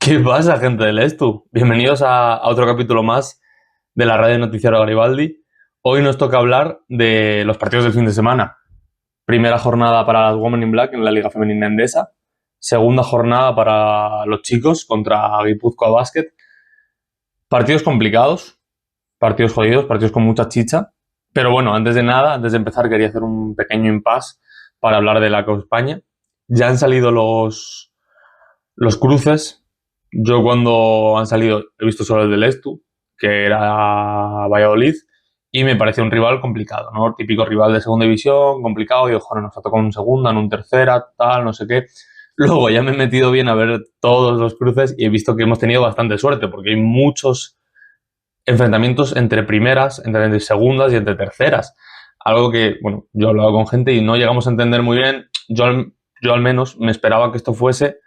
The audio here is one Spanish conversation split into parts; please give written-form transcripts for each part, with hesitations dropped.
¿Qué pasa, gente del Estu? Bienvenidos a otro capítulo más de la radio Noticiero Garibaldi. Hoy nos toca hablar de los partidos del fin de semana. Primera jornada para las Women in Black en la Liga Femenina Endesa. Segunda jornada para los chicos contra Guipúzcoa Basket. Partidos complicados, partidos jodidos, partidos con mucha chicha. Pero bueno, antes de nada, antes de empezar, quería hacer un pequeño impasse para hablar de la Copa España. Ya han salido los cruces. Yo cuando han salido he visto solo el del Estu, que era Valladolid, y me pareció un rival complicado, ¿no? Típico rival de segunda división, complicado, y ojo, nos ha tocado en segunda, en un tercera, tal, no sé qué. Luego ya me he metido bien a ver todos los cruces y he visto que hemos tenido bastante suerte, porque hay muchos enfrentamientos entre primeras, entre segundas y entre terceras. Algo que, bueno, yo he hablado con gente y no llegamos a entender muy bien. Yo al menos me esperaba que esto fuese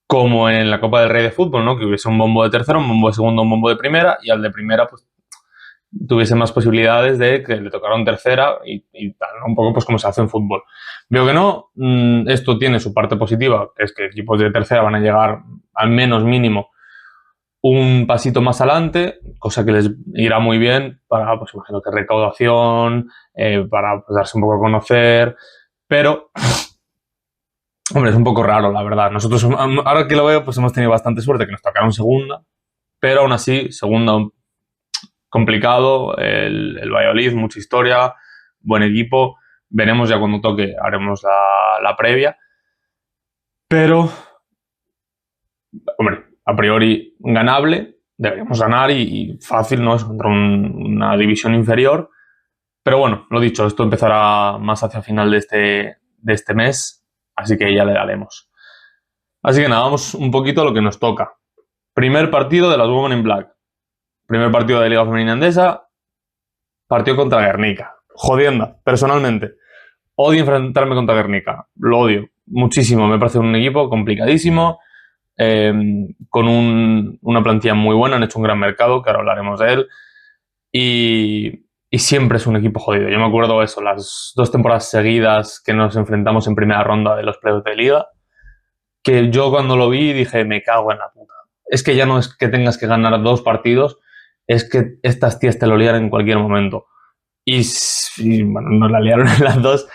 como en la Copa del Rey de fútbol, ¿no? Que hubiese un bombo de tercera, un bombo de segunda, un bombo de primera, y al de primera, pues, tuviese más posibilidades de que le tocara un tercera y tal, ¿no? Un poco pues como se hace en fútbol. Veo que no, esto tiene su parte positiva, que es que equipos de tercera van a llegar al menos mínimo un pasito más adelante, cosa que les irá muy bien para, pues imagino que recaudación, para pues, darse un poco a conocer, pero hombre, es un poco raro, la verdad. Nosotros, ahora que lo veo, pues hemos tenido bastante suerte que nos tocaron segunda, pero aún así, segunda complicado, el Valladolid, mucha historia, buen equipo. Veremos ya cuando toque, haremos la previa. Pero, hombre, a priori ganable, deberíamos ganar y fácil, ¿no? Es contra una división inferior. Pero bueno, lo dicho, esto empezará más hacia final de este mes. Así que ya le daremos. Así que nada, vamos un poquito a lo que nos toca. Primer partido de las Women in Black. Primer partido de Liga Femenina Endesa. Partido contra Guernica. Jodienda, personalmente. Odio enfrentarme contra Guernica. Lo odio muchísimo. Me parece un equipo complicadísimo. Con una plantilla muy buena. Han hecho un gran mercado, que ahora hablaremos de él. Y siempre es un equipo jodido. Yo me acuerdo eso, las 2 temporadas seguidas que nos enfrentamos en primera ronda de los playoffs de Liga, que yo cuando lo vi dije, me cago en la puta. Es que ya no es que tengas que ganar 2 partidos, es que estas tías te lo lian en cualquier momento. Y bueno, nos la liaron en las 2,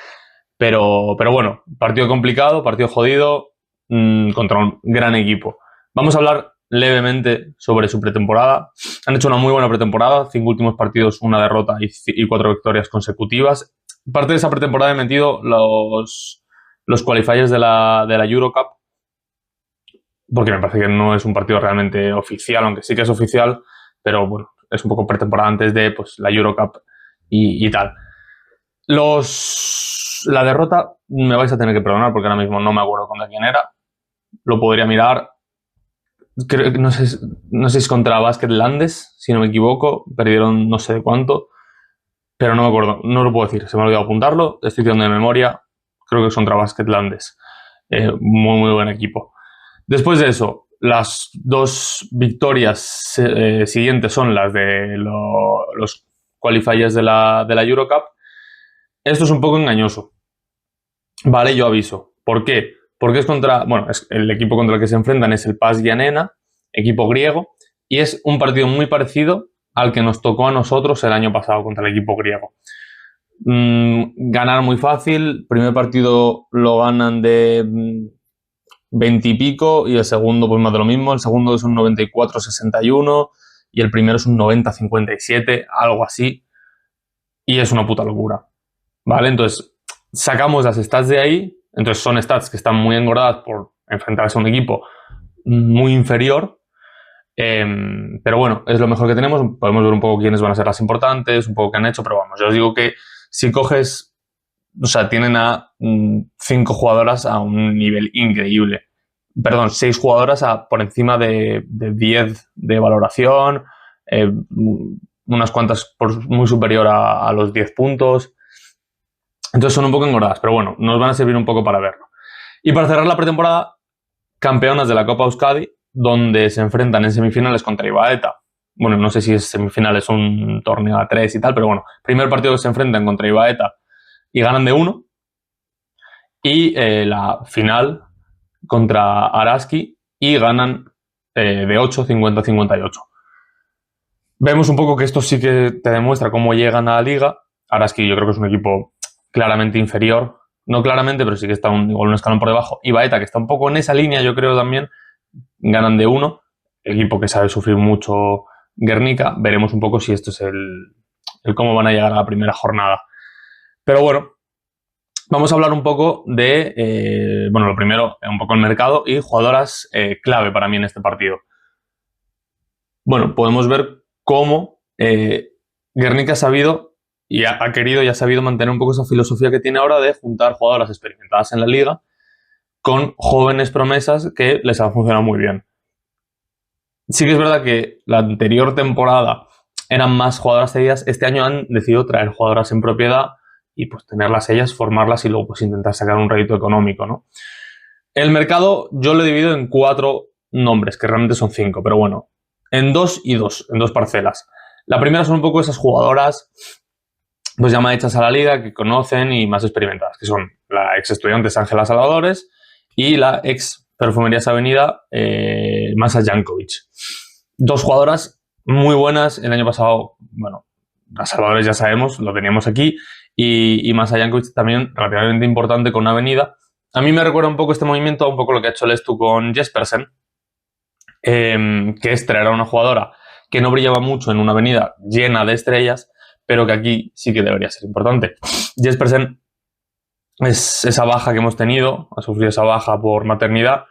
pero bueno, partido complicado, partido jodido, contra un gran equipo. Vamos a hablar levemente sobre su pretemporada. Han hecho una muy buena pretemporada, 5 últimos partidos, 1 derrota y 4 victorias consecutivas. Parte de esa pretemporada he metido los qualifiers de la Eurocup, porque me parece que no es un partido realmente oficial, aunque sí que es oficial, pero bueno, es un poco pretemporada antes de pues, la Eurocup y tal. La derrota me vais a tener que perdonar porque ahora mismo no me acuerdo contra quién era. Lo podría mirar. Creo que no sé si es contra Basket Landes, si no me equivoco. Perdieron no sé de cuánto, pero no me acuerdo. No lo puedo decir. Se me ha olvidado apuntarlo. Estoy tirando de memoria. Creo que es contra Basket Landes. Muy, muy buen equipo. Después de eso, las 2 victorias siguientes son las de los qualifiers de la Eurocup. Esto es un poco engañoso. Vale, yo aviso. ¿Por qué? Porque es contra... Bueno, el equipo contra el que se enfrentan es el PAS Giannena, equipo griego, y es un partido muy parecido al que nos tocó a nosotros el año pasado contra el equipo griego. Ganar muy fácil. Primer partido lo ganan de 20 y pico y el segundo pues más de lo mismo. El segundo es un 94-61 y el primero es un 90-57, algo así. Y es una puta locura. ¿Vale? Entonces, sacamos las stats de ahí. Entonces son stats que están muy engordadas por enfrentarse a un equipo muy inferior. Pero bueno, es lo mejor que tenemos. Podemos ver un poco quiénes van a ser las importantes, un poco qué han hecho, pero vamos, yo os digo que si coges, o sea, tienen a 5 jugadoras a un nivel increíble. Perdón, 6 jugadoras por encima de 10 de valoración, unas cuantas muy superior a los 10 puntos. Entonces son un poco engordadas, pero bueno, nos van a servir un poco para verlo. Y para cerrar la pretemporada, campeonas de la Copa Euskadi, donde se enfrentan en semifinales contra Ibaeta. Bueno, no sé si es semifinales, un torneo a 3 y tal, pero bueno, primer partido que se enfrentan contra Ibaeta y ganan de 1. Y la final contra Araski y ganan de 8, 50, 58. Vemos un poco que esto sí que te demuestra cómo llegan a la liga. Araski yo creo que es un equipo claramente inferior. No claramente, pero sí que está igual un escalón por debajo. Y Baeta, que está un poco en esa línea, yo creo también, ganan de 1. Equipo que sabe sufrir mucho Guernica. Veremos un poco si esto es el cómo van a llegar a la primera jornada. Pero bueno, vamos a hablar un poco de, bueno, lo primero, un poco el mercado y jugadoras clave para mí en este partido. Bueno, podemos ver cómo Guernica ha sabido y ha querido y ha sabido mantener un poco esa filosofía que tiene ahora de juntar jugadoras experimentadas en la liga con jóvenes promesas que les han funcionado muy bien. Sí que es verdad que la anterior temporada eran más jugadoras cedidas. Este año han decidido traer jugadoras en propiedad y pues tenerlas ellas, formarlas y luego pues intentar sacar un rédito económico, ¿no? El mercado yo lo he dividido en 4 nombres, que realmente son 5, pero bueno, en 2 y 2, en 2 parcelas. La primera son un poco esas jugadoras pues ya más hechas a la liga, que conocen y más experimentadas, que son la ex estudiantes Ángela Salvadores y la ex Perfumerías Avenida Masa Jankovic. 2 jugadoras muy buenas. El año pasado, bueno, las Salvadores ya sabemos, lo teníamos aquí, y Masa Jankovic también relativamente importante con Avenida. A mí me recuerda un poco este movimiento, un poco lo que ha hecho Lestu con Jespersen, que es traer a una jugadora que no brillaba mucho en una avenida llena de estrellas, pero que aquí sí que debería ser importante. Jespersen es esa baja que hemos tenido, ha sufrido esa baja por maternidad,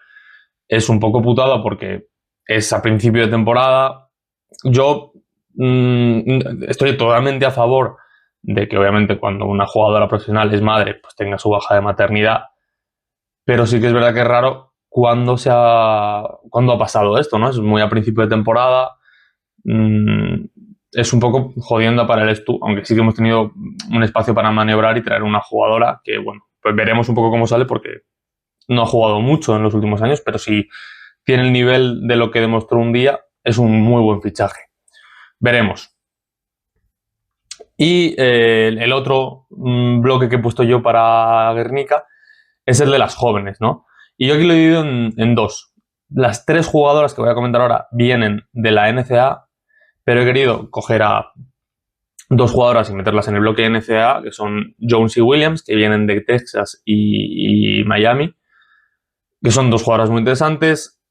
es un poco putada porque es a principio de temporada. Yo estoy totalmente a favor de que obviamente cuando una jugadora profesional es madre, pues tenga su baja de maternidad, pero sí que es verdad que es raro cuando ha pasado esto, ¿no? Es muy a principio de temporada. Es un poco jodienda para el Estu, aunque sí que hemos tenido un espacio para maniobrar y traer una jugadora que, bueno, pues veremos un poco cómo sale porque no ha jugado mucho en los últimos años, pero si tiene el nivel de lo que demostró un día, es un muy buen fichaje. Veremos. Y el otro bloque que he puesto yo para Guernica es el de las jóvenes, ¿no? Y yo aquí lo he dividido en 2. Las 3 jugadoras que voy a comentar ahora vienen de la NCAA, pero he querido coger a 2 jugadoras y meterlas en el bloque NCAA, que son Jones y Williams, que vienen de Texas y Miami, que son 2 jugadoras muy interesantes.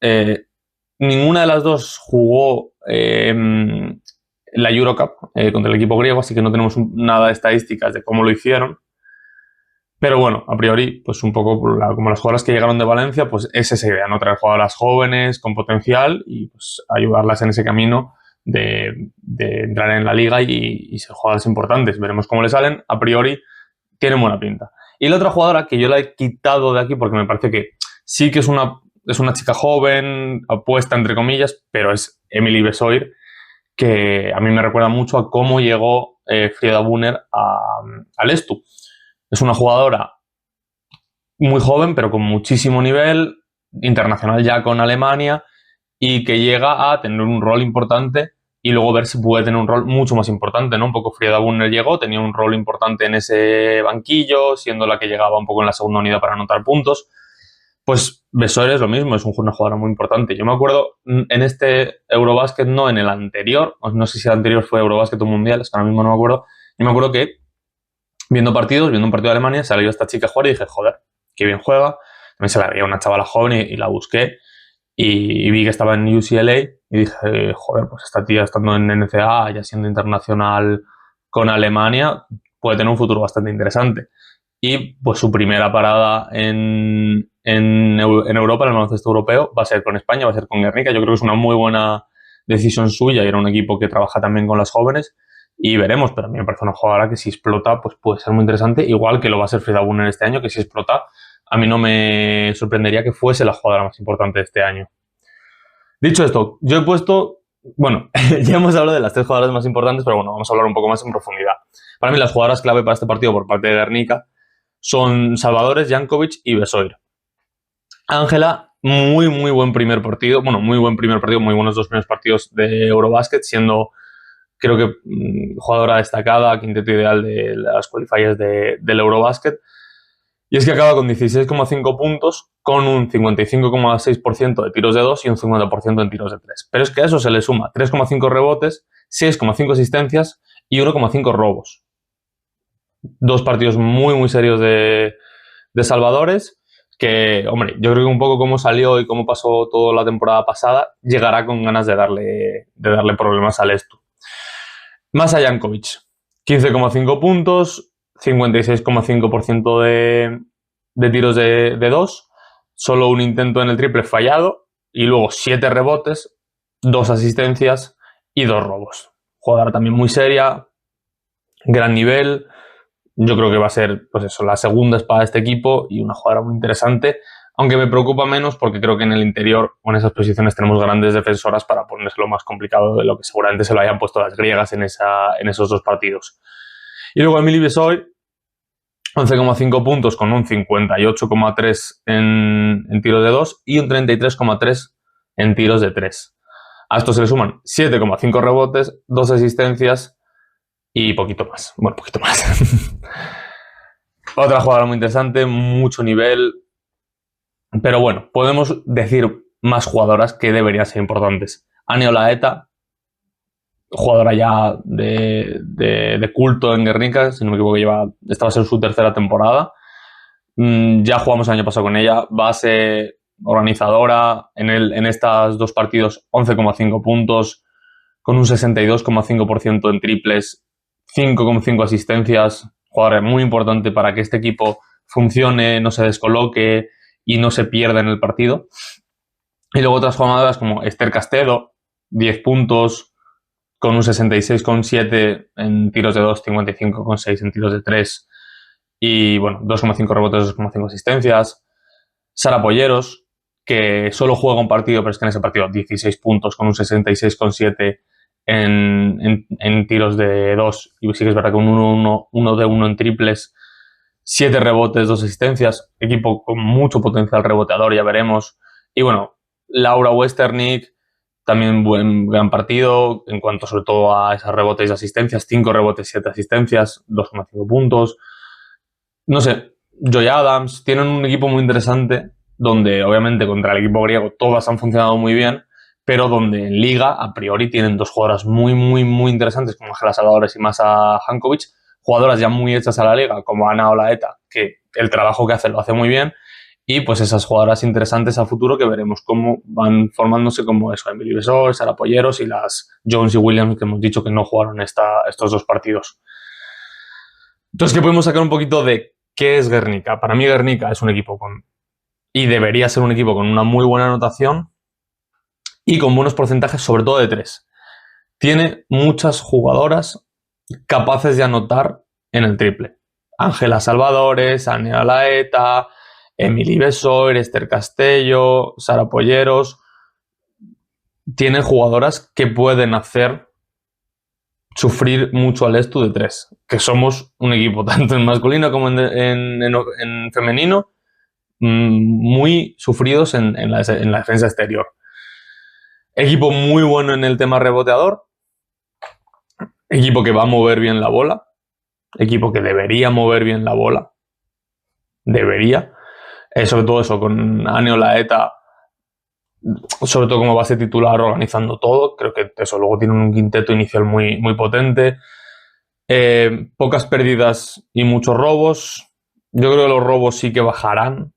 Ninguna de las 2 jugó la Eurocup contra el equipo griego, así que no tenemos nada de estadísticas de cómo lo hicieron. Pero bueno, a priori, pues un poco como las jugadoras que llegaron de Valencia, pues es esa idea, ¿no? Traer jugadoras jóvenes, con potencial y pues ayudarlas en ese camino de entrar en la liga y ser jugadoras importantes. Veremos cómo le salen. A priori, tienen buena pinta. Y la otra jugadora que yo la he quitado de aquí porque me parece que sí que es una chica joven, apuesta entre comillas, pero es Emily Besoir, que a mí me recuerda mucho a cómo llegó Frida Bunner al Estu. Es una jugadora muy joven, pero con muchísimo nivel, internacional ya con Alemania, y que llega a tener un rol importante y luego ver si puede tener un rol mucho más importante, ¿no? Un poco Frida Bunner llegó, tenía un rol importante en ese banquillo, siendo la que llegaba un poco en la segunda unidad para anotar puntos. Pues Besoir es lo mismo, es una jugadora muy importante. Yo me acuerdo en este Eurobasket, no en el anterior, no sé si el anterior fue Eurobasket o Mundial, es que ahora mismo no me acuerdo. Yo me acuerdo que viendo un partido de Alemania, salió esta chica a jugar y dije, joder, qué bien juega. También se la veía una chavala joven y la busqué y vi que estaba en UCLA y dije, joder, pues esta tía estando en NCAA, ya siendo internacional con Alemania, puede tener un futuro bastante interesante. Y pues su primera parada en Europa, en el baloncesto europeo, va a ser con España, va a ser con Guernica. Yo creo que es una muy buena decisión suya y era un equipo que trabaja también con las jóvenes. Y veremos, pero a mí me parece una jugadora que si explota, pues puede ser muy interesante, igual que lo va a ser Frida Bunner este año, que si explota, a mí no me sorprendería que fuese la jugadora más importante de este año. Dicho esto, yo he puesto, bueno, ya hemos hablado de las 3 jugadoras más importantes, pero bueno, vamos a hablar un poco más en profundidad. Para mí las jugadoras clave para este partido por parte de Guernica son Salvadores, Jankovic y Besoir. Ángela, muy buen primer partido, bueno, muy buen primer partido, muy buenos 2 primeros partidos de Eurobasket, siendo creo que jugadora destacada, quinteto ideal de las qualifiers del Eurobasket. Y es que acaba con 16,5 puntos, con un 55,6% de tiros de 2 y un 50% en tiros de 3. Pero es que a eso se le suma 3,5 rebotes, 6,5 asistencias y 1,5 robos. Dos partidos muy, muy serios de salvadores que, hombre, yo creo que un poco como salió y cómo pasó toda la temporada pasada, llegará con ganas de darle problemas al Estu. Más a Jankovic, 15,5 puntos, 56,5% de tiros de 2, solo un intento en el triple fallado y luego 7 rebotes, 2 asistencias y 2 robos. Jugadora también muy seria, gran nivel. Yo creo que va a ser, pues eso, la segunda espada de este equipo y una jugadora muy interesante, aunque me preocupa menos porque creo que en el interior o en esas posiciones tenemos grandes defensoras para ponérselo más complicado de lo que seguramente se lo hayan puesto las griegas en esos dos partidos. Y luego Emily Besoy, 11,5 puntos con un 58,3 en tiros de 2 y un 33,3 en tiros de 3. A esto se le suman 7,5 rebotes, 2 asistencias y poquito más. Bueno, poquito más. Otra jugadora muy interesante, mucho nivel. Pero bueno, podemos decir más jugadoras que deberían ser importantes. Ane Olaeta, jugadora ya de culto en Guernica, si no me equivoco, esta va a ser su tercera temporada. Ya jugamos el año pasado con ella. Base, organizadora, en estos dos partidos 11,5 puntos, con un 62,5% en triples, 5,5 asistencias. Jugadora muy importante para que este equipo funcione, no se descoloque y no se pierda en el partido. Y luego otras jugadoras como Esther Castedo, 10 puntos, con un 66,7 en tiros de 2, 55,6 en tiros de 3 y, bueno, 2,5 rebotes, 2,5 asistencias. Sara Polleros, que solo juega un partido, pero es que en ese partido 16 puntos con un 66,7 en tiros de 2 y sí que es verdad que un 1 de 1 en triples, 7 rebotes, 2 asistencias, equipo con mucho potencial reboteador, ya veremos. Y bueno, Laura Westernick, también buen gran partido en cuanto sobre todo a esos rebotes y asistencias, 5 rebotes, 7 asistencias, 2,5 puntos. No sé, Joy Adams, tienen un equipo muy interesante donde obviamente contra el equipo griego todas han funcionado muy bien, pero donde en liga a priori tienen dos jugadoras muy, muy, muy interesantes como Ángela Salvadores y Masa Jankovic, jugadoras ya muy hechas a la liga como Ana Olaeta, que el trabajo que hace lo hace muy bien, y pues esas jugadoras interesantes a futuro que veremos cómo van formándose como eso, Emily Besor, Sara Polleros y las Jones y Williams que hemos dicho que no jugaron estos dos partidos. Entonces, ¿qué podemos sacar un poquito de qué es Guernica? Para mí Guernica es un equipo y debería ser un equipo con una muy buena anotación y con buenos porcentajes, sobre todo de 3. Tiene muchas jugadoras capaces de anotar en el triple. Ángela Salvadores, Ania Laeta, Emily Besor, Esther Castello, Sara Polleros. Tiene jugadoras que pueden hacer sufrir mucho al Estu de 3, que somos un equipo tanto en masculino como en femenino muy sufridos en la defensa exterior. Equipo muy bueno en el tema reboteador, equipo que va a mover bien la bola, equipo que debería mover bien la bola, debería, sobre todo eso, con Ane Olaeta, sobre todo como base titular organizando todo, creo que eso, luego tiene un quinteto inicial muy, muy potente, pocas pérdidas y muchos robos. Yo creo que los robos sí que bajarán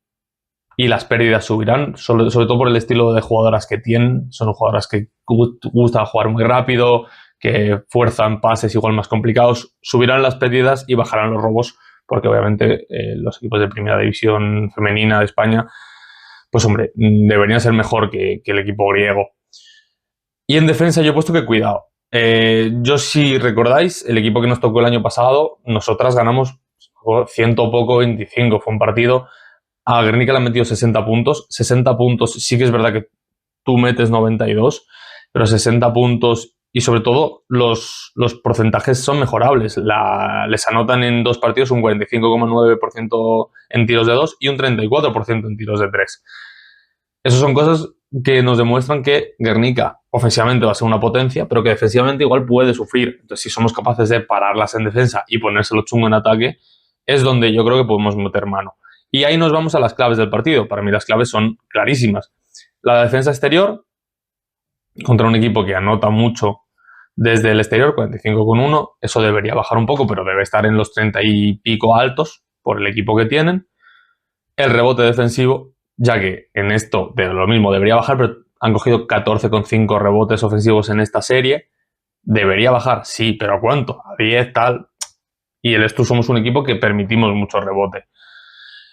y las pérdidas subirán, sobre todo por el estilo de jugadoras que tienen. Son jugadoras que gustan jugar muy rápido, que fuerzan pases igual más complicados. Subirán las pérdidas y bajarán los robos, porque obviamente los equipos de primera división femenina de España, pues hombre, deberían ser mejor que el equipo griego. Y en defensa yo he puesto que cuidado. Yo, si recordáis, el equipo que nos tocó el año pasado, nosotras ganamos 100 poco, 25. Fue un partido. A Guernica le han metido 60 puntos. 60 puntos, sí que es verdad que tú metes 92, pero 60 puntos y sobre todo los porcentajes son mejorables. Les anotan en dos partidos un 45,9% en tiros de 2 y un 34% en tiros de 3. Esas son cosas que nos demuestran que Guernica ofensivamente va a ser una potencia, pero que defensivamente igual puede sufrir. Entonces, si somos capaces de pararlas en defensa y ponérselo chungo en ataque, es donde yo creo que podemos meter mano. Y ahí nos vamos a las claves del partido. Para mí las claves son clarísimas. La defensa exterior contra un equipo que anota mucho desde el exterior, 45,1. Eso debería bajar un poco, pero debe estar en los 30 y pico altos por el equipo que tienen. El rebote defensivo, ya que en esto de lo mismo debería bajar, pero han cogido 14,5 rebotes ofensivos en esta serie. Debería bajar, sí, pero ¿a cuánto? A 10, tal. Y el Stu somos un equipo que permitimos mucho rebote.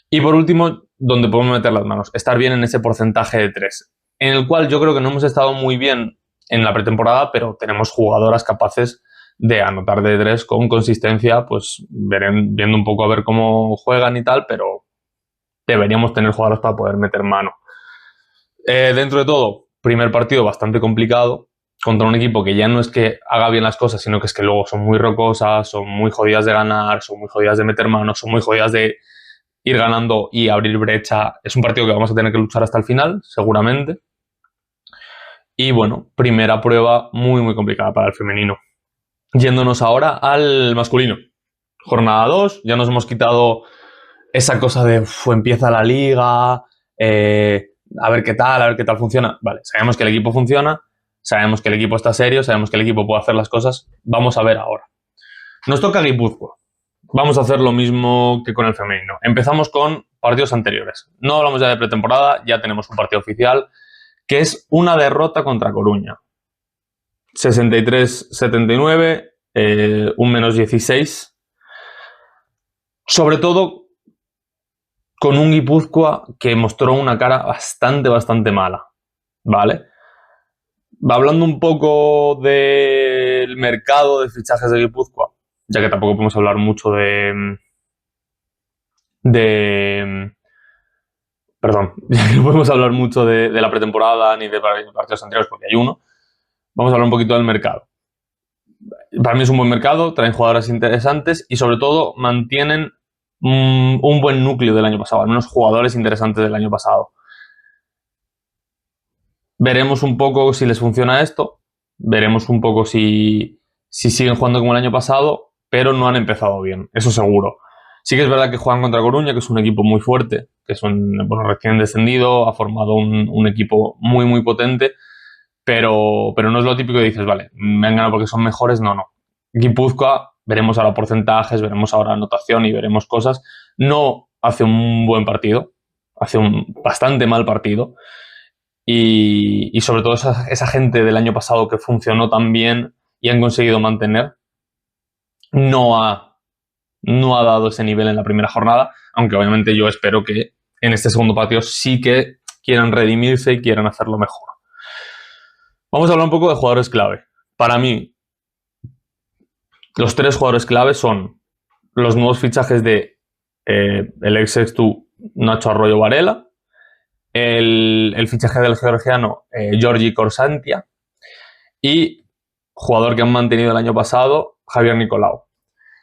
Y por último, donde podemos meter las manos, estar bien en ese porcentaje de 3, en el cual yo creo que no hemos estado muy bien en la pretemporada, pero tenemos jugadoras capaces de anotar de 3 con consistencia, pues viendo un poco a ver cómo juegan y tal, pero deberíamos tener jugadores para poder meter mano. Dentro de todo, primer partido bastante complicado, contra un equipo que ya no es que haga bien las cosas, sino que es que luego son muy rocosas, son muy jodidas de ganar, son muy jodidas de meter mano, son muy jodidas de ir ganando y abrir brecha. Es un partido que vamos a tener que luchar hasta el final, seguramente. Y bueno, primera prueba muy, muy complicada para el femenino. Yéndonos ahora al masculino. Jornada 2, ya nos hemos quitado esa cosa de empieza la liga, a ver qué tal funciona. Vale, sabemos que el equipo funciona, sabemos que el equipo está serio, sabemos que el equipo puede hacer las cosas. Vamos a ver ahora. Nos toca Guipúzcoa. Vamos a hacer lo mismo que con el femenino. Empezamos con partidos anteriores. No hablamos ya de pretemporada, ya tenemos un partido oficial, que es una derrota contra Coruña. 63-79, un -16. Sobre todo con un Guipúzcoa que mostró una cara bastante mala, ¿vale? Hablando un poco del mercado de fichajes de Guipúzcoa, ya que tampoco podemos hablar mucho perdón, no podemos hablar mucho de la pretemporada ni de partidos anteriores porque hay uno. Vamos a hablar un poquito del mercado. Para mí es un buen mercado, traen jugadoras interesantes y sobre todo mantienen un buen núcleo del año pasado, al menos jugadores interesantes del año pasado. Veremos un poco si les funciona esto, veremos un poco si siguen jugando como el año pasado, pero no han empezado bien, eso seguro. Sí que es verdad que juegan contra Coruña, que es un equipo muy fuerte, que es recién descendido, ha formado un equipo muy, muy potente, pero no es lo típico que dices, vale, me han ganado porque son mejores, no. Guipúzcoa, veremos ahora porcentajes, veremos ahora anotación y veremos cosas. No hace un buen partido, hace un bastante mal partido. Y sobre todo esa gente del año pasado que funcionó tan bien y han conseguido mantener, no ha dado ese nivel en la primera jornada, aunque obviamente yo espero que en este segundo partido sí que quieran redimirse y quieran hacerlo mejor. Vamos a hablar un poco de jugadores clave. Para mí, los 3 jugadores clave son los nuevos fichajes de el ex-Stu Nacho Arroyo Varela, el fichaje del georgiano Giorgi Corsantia y jugador que han mantenido el año pasado, Javier Nicolau.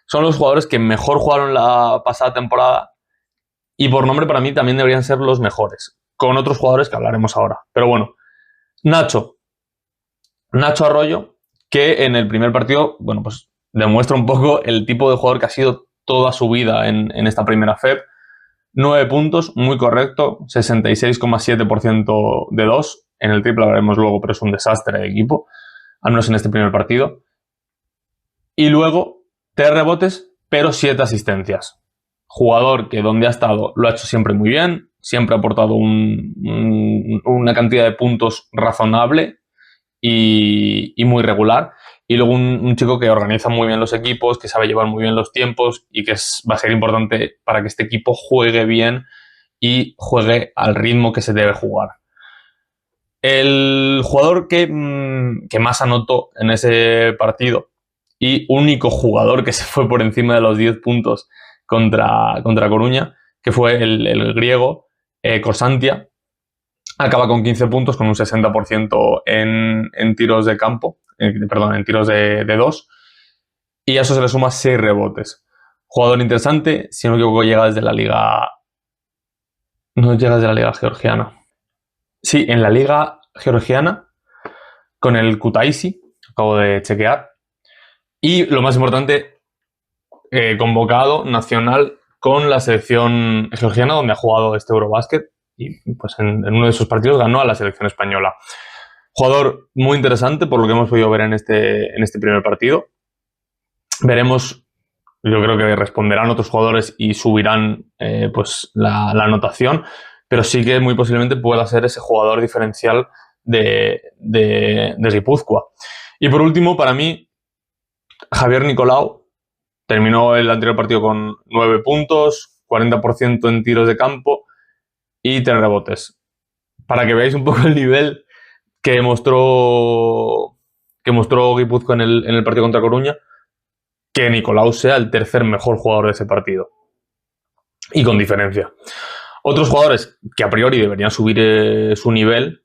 Son los jugadores que mejor jugaron la pasada temporada y por nombre para mí también deberían ser los mejores, con otros jugadores que hablaremos ahora. Pero bueno, Nacho Arroyo, que en el primer partido, bueno, pues demuestra un poco el tipo de jugador que ha sido toda su vida en esta primera FEP. 9 puntos, muy correcto, 66,7% de 2. En el triple hablaremos luego, pero es un desastre de equipo, al menos en este primer partido. Y luego 3 rebotes, pero 7 asistencias. Jugador que donde ha estado lo ha hecho siempre muy bien, siempre ha aportado una cantidad de puntos razonable y muy regular. Y luego un chico que organiza muy bien los equipos, que sabe llevar muy bien los tiempos y que va a ser importante para que este equipo juegue bien y juegue al ritmo que se debe jugar. El jugador que más anotó en ese partido y único jugador que se fue por encima de los 10 puntos contra Coruña, que fue el griego Corsantia, acaba con 15 puntos, con un 60% en tiros de campo, en tiros de 2, y a eso se le suma 6 rebotes. Jugador interesante, si no me equivoco, llega desde la liga... No llega desde la liga georgiana. Sí, en la liga georgiana, con el Kutaisi, acabo de chequear. Y lo más importante, convocado nacional con la selección georgiana, donde ha jugado este Eurobasket, y pues en uno de esos partidos ganó a la selección española. Jugador muy interesante por lo que hemos podido ver en este primer partido. Veremos, yo creo que responderán otros jugadores y subirán pues la anotación, pero sí que muy posiblemente pueda ser ese jugador diferencial de Guipúzcoa. Y por último, para mí, Javier Nicolau terminó el anterior partido con 9 puntos, 40% en tiros de campo y 3 rebotes. Para que veáis un poco el nivel que mostró Guipúzcoa en el partido contra Coruña, que Nicolau sea el tercer mejor jugador de ese partido. Y con diferencia. Otros jugadores que a priori deberían subir su nivel,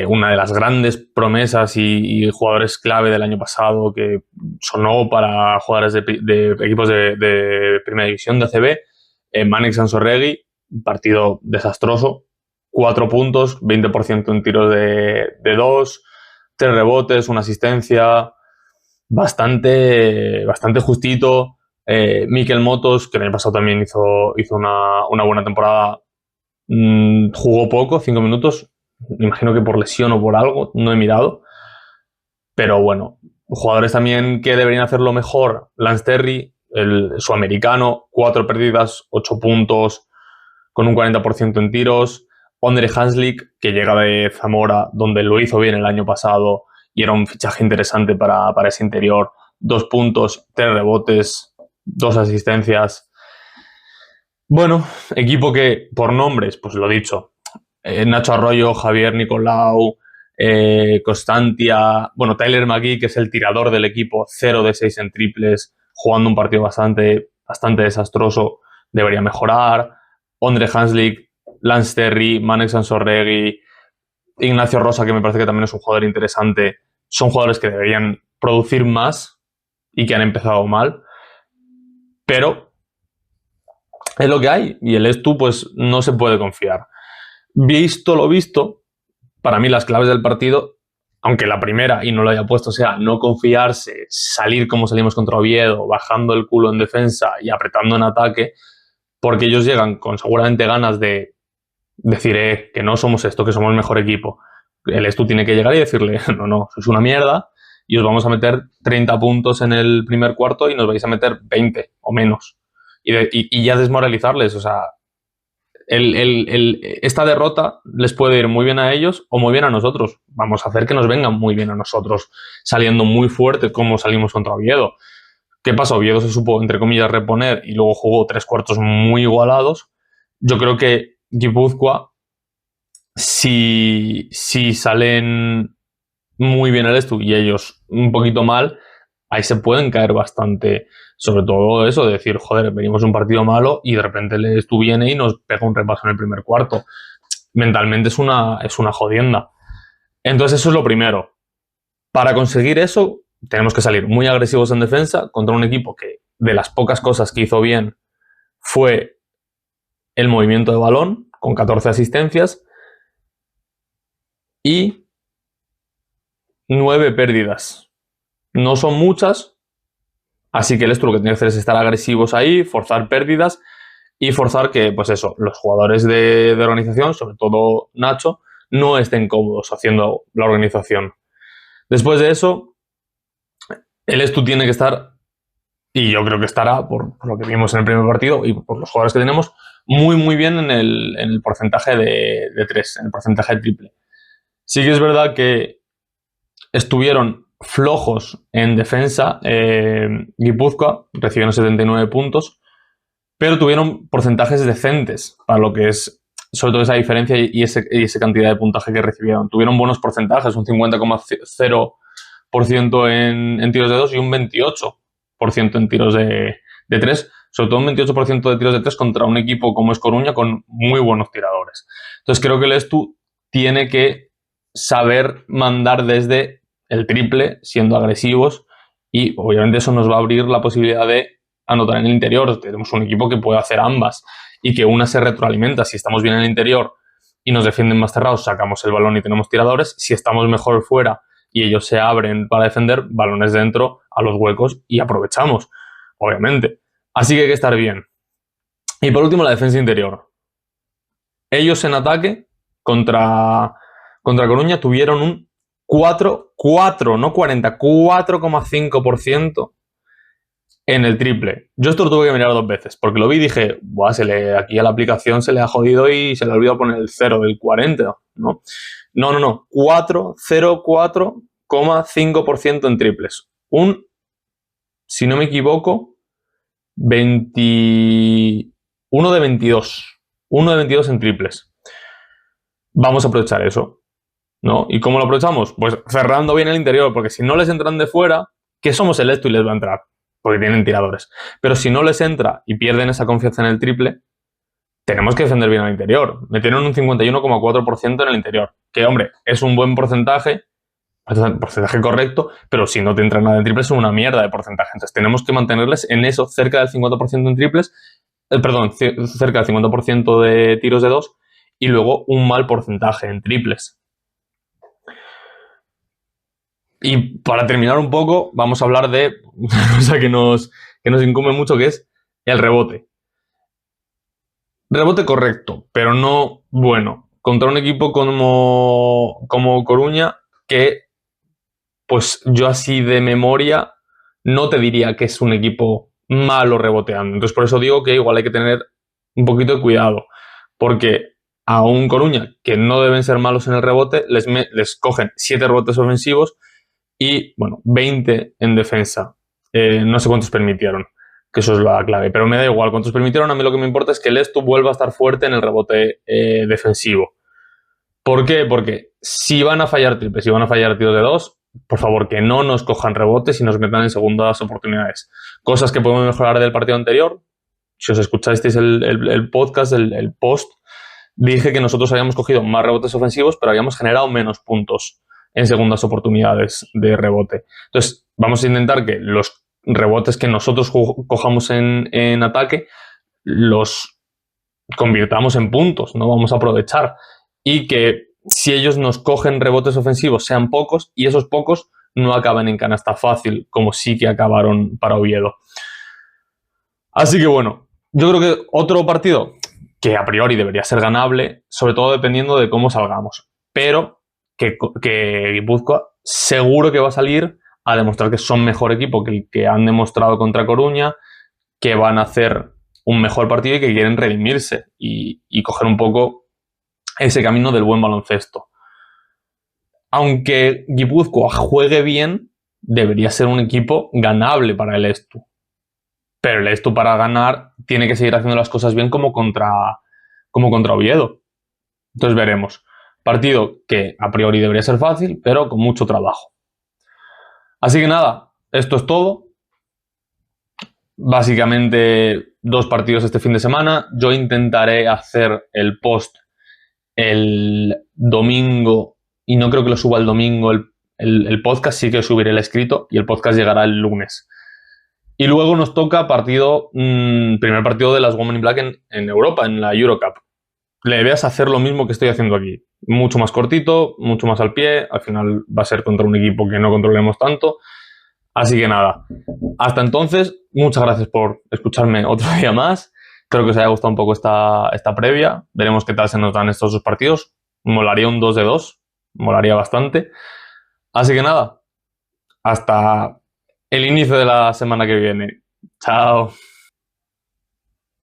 una de las grandes promesas y jugadores clave del año pasado que sonó para jugadores de equipos de primera división de ACB, Manek Sansorregui, partido desastroso, 4 puntos, 20% en tiros de 2, 3 rebotes, una asistencia, bastante justito. Mikel Motos, que el año pasado también hizo una buena temporada, jugó poco, 5 minutos, me imagino que por lesión o por algo, no he mirado, pero bueno, jugadores también que deberían hacerlo mejor. Lance Terry, el sudamericano, 4 pérdidas, 8 puntos, con un 40% en tiros. Ondrej Hanslik, que llega de Zamora, donde lo hizo bien el año pasado y era un fichaje interesante para ese interior. 2 puntos, 3 rebotes, 2 asistencias. Bueno, equipo que por nombres, pues lo dicho, Nacho Arroyo, Javier Nicolau, Constantia, bueno, Tyler McGee, que es el tirador del equipo, 0 de 6 en triples, jugando un partido bastante desastroso, debería mejorar. Ondrej Hanslik, Lance Terry, Manek Sansorregui, Ignacio Rosa, que me parece que también es un jugador interesante, son jugadores que deberían producir más y que han empezado mal, pero es lo que hay y el Estu pues no se puede confiar. Visto lo visto, para mí las claves del partido, aunque la primera, y no lo haya puesto, sea no confiarse, salir como salimos contra Oviedo, bajando el culo en defensa y apretando en ataque, porque ellos llegan con seguramente ganas de decir que no somos esto, que somos el mejor equipo. El Estu tiene que llegar y decirle, no, sois una mierda y os vamos a meter 30 puntos en el primer cuarto y nos vais a meter 20 o menos. Y ya desmoralizarles, o sea, esta derrota les puede ir muy bien a ellos o muy bien a nosotros. Vamos a hacer que nos vengan muy bien a nosotros, saliendo muy fuerte como salimos contra Oviedo. ¿Qué pasa? Oviedo se supo, entre comillas, reponer y luego jugó 3 cuartos muy igualados. Yo creo que Guipúzcoa, si salen muy bien el Estu y ellos un poquito mal, ahí se pueden caer bastante. Sobre todo eso de decir, joder, venimos de un partido malo y de repente el Estu viene y nos pega un repaso en el primer cuarto. Mentalmente es una jodienda. Entonces eso es lo primero. Para conseguir eso tenemos que salir muy agresivos en defensa contra un equipo que de las pocas cosas que hizo bien fue el movimiento de balón, con 14 asistencias y 9 pérdidas. No son muchas, así que el Estu lo que tiene que hacer es estar agresivos ahí, forzar pérdidas y forzar que, pues eso, los jugadores de organización, sobre todo Nacho, no estén cómodos haciendo la organización. Después de eso, el Estu tiene que estar, y yo creo que estará, por lo que vimos en el primer partido y por los jugadores que tenemos, muy bien en el porcentaje de 3, en el porcentaje triple. Sí que es verdad que estuvieron flojos en defensa. Guipúzcoa recibieron 79 puntos, pero tuvieron porcentajes decentes para lo que es, sobre todo esa diferencia y esa cantidad de puntaje que recibieron. Tuvieron buenos porcentajes, un 50,0% en tiros de 2 y un 28% en tiros de 3, sobre todo un 28% de tiros de 3 contra un equipo como es Coruña con muy buenos tiradores. Entonces creo que el Estu tiene que saber mandar desde el triple, siendo agresivos, y obviamente eso nos va a abrir la posibilidad de anotar en el interior. Tenemos un equipo que puede hacer ambas y que una se retroalimenta. Si estamos bien en el interior y nos defienden más cerrados, sacamos el balón y tenemos tiradores. Si estamos mejor fuera y ellos se abren para defender, balones dentro a los huecos y aprovechamos, obviamente. Así que hay que estar bien. Y por último, la defensa interior. Ellos en ataque contra Coruña tuvieron un 4, no 40, 4,5% en el triple. Yo esto lo tuve que mirar 2 veces, porque lo vi y dije, buah, aquí a la aplicación se le ha jodido y se le ha olvidado poner el 0 del 40, ¿no? No. 4,5% en triples. Si no me equivoco, 21 de 22. 1 de 22 en triples. Vamos a aprovechar eso, ¿no? ¿Y cómo lo aprovechamos? Pues cerrando bien el interior, porque si no les entran de fuera, que somos el esto y les va a entrar, porque tienen tiradores. Pero si no les entra y pierden esa confianza en el triple, tenemos que defender bien al interior. Metieron un 51,4% en el interior, que, hombre, es un buen porcentaje correcto, pero si no te entra nada en triples es una mierda de porcentaje. Entonces tenemos que mantenerles en eso, cerca del 50% en triples, cerca del 50% de tiros de 2 y luego un mal porcentaje en triples. Y para terminar un poco, vamos a hablar de una cosa que nos incumbe mucho, que es el rebote. Rebote correcto, pero no bueno. Contra un equipo como Coruña, que pues yo así de memoria no te diría que es un equipo malo reboteando. Entonces por eso digo que igual hay que tener un poquito de cuidado, porque a un Coruña, que no deben ser malos en el rebote, les cogen 7 rebotes ofensivos y, bueno, 20 en defensa. No sé cuántos permitieron, que eso es la clave, pero me da igual cuántos permitieron. A mí lo que me importa es que el Estu vuelva a estar fuerte en el rebote defensivo. ¿Por qué? Porque si van a fallar triples, si van a fallar tiros de 2, por favor, que no nos cojan rebotes y nos metan en segundas oportunidades. Cosas que podemos mejorar del partido anterior. Si os escuchasteis el podcast, el post, dije que nosotros habíamos cogido más rebotes ofensivos, pero habíamos generado menos puntos en segundas oportunidades de rebote. Entonces, vamos a intentar que los rebotes que nosotros cojamos en ataque los convirtamos en puntos, no vamos a aprovechar. Y que si ellos nos cogen rebotes ofensivos sean pocos y esos pocos no acaben en canasta fácil, como sí que acabaron para Oviedo. Así que bueno, yo creo que otro partido que a priori debería ser ganable, sobre todo dependiendo de cómo salgamos, pero que Guipúzcoa seguro que va a salir a demostrar que son mejor equipo que el que han demostrado contra Coruña, que van a hacer un mejor partido y que quieren redimirse y coger un poco ese camino del buen baloncesto. Aunque Guipúzcoa juegue bien, debería ser un equipo ganable para el Estu. Pero el Estu, para ganar, tiene que seguir haciendo las cosas bien como contra Oviedo. Entonces veremos. Partido que a priori debería ser fácil, pero con mucho trabajo. Así que nada, esto es todo. Básicamente 2 partidos este fin de semana. Yo intentaré hacer el post el domingo, y no creo que lo suba el domingo el podcast, sí que subiré el escrito y el podcast llegará el lunes. Y luego nos toca primer partido de las Women in Black en Europa, en la Eurocup. Le veas hacer lo mismo que estoy haciendo aquí. Mucho más cortito, mucho más al pie. Al final va a ser contra un equipo que no controlemos tanto. Así que nada. Hasta entonces, muchas gracias por escucharme otro día más. Creo que os haya gustado un poco esta previa. Veremos qué tal se nos dan estos 2 partidos. Molaría un 2 de 2. Molaría bastante. Así que nada. Hasta el inicio de la semana que viene. Chao.